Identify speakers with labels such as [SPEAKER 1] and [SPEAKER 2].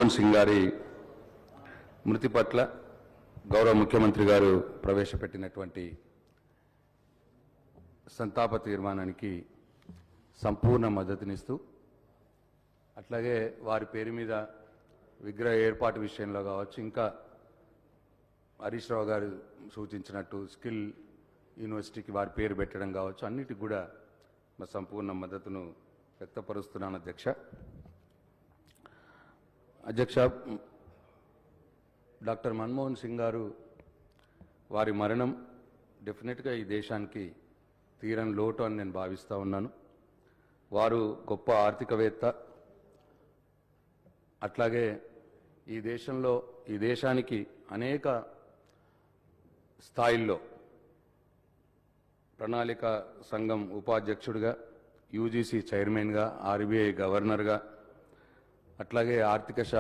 [SPEAKER 1] మన్మోహన్ సింగ్ గారి మృతి పట్ల గౌరవ ముఖ్యమంత్రి గారు ప్రవేశపెట్టినటువంటి సంతాప తీర్మానానికి సంపూర్ణ మద్దతునిస్తూ అట్లాగే వారి పేరు మీద విగ్రహ ఏర్పాటు విషయంలో కావచ్చు, ఇంకా హరీష్ రావు గారు సూచించినట్టు స్కిల్ యూనివర్సిటీకి వారి పేరు పెట్టడం కావచ్చు, అన్నిటికి కూడా మా సంపూర్ణ మద్దతును వ్యక్తపరుస్తున్నాను అధ్యక్ష. డాక్టర్ మన్మోహన్ సింగ్ గారు వారి మరణం డెఫినెట్గా ఈ దేశానికి తీరని లోటు అని నేను భావిస్తూ ఉన్నాను. వారు గొప్ప ఆర్థికవేత్త, అట్లాగే ఈ దేశానికి అనేక స్థాయిల్లో ప్రణాళిక సంఘం ఉపాధ్యక్షుడిగా, యూజీసీ చైర్మన్గా, ఆర్బీఐ గవర్నర్గా, అట్లాగే ఆర్థిక శాఖ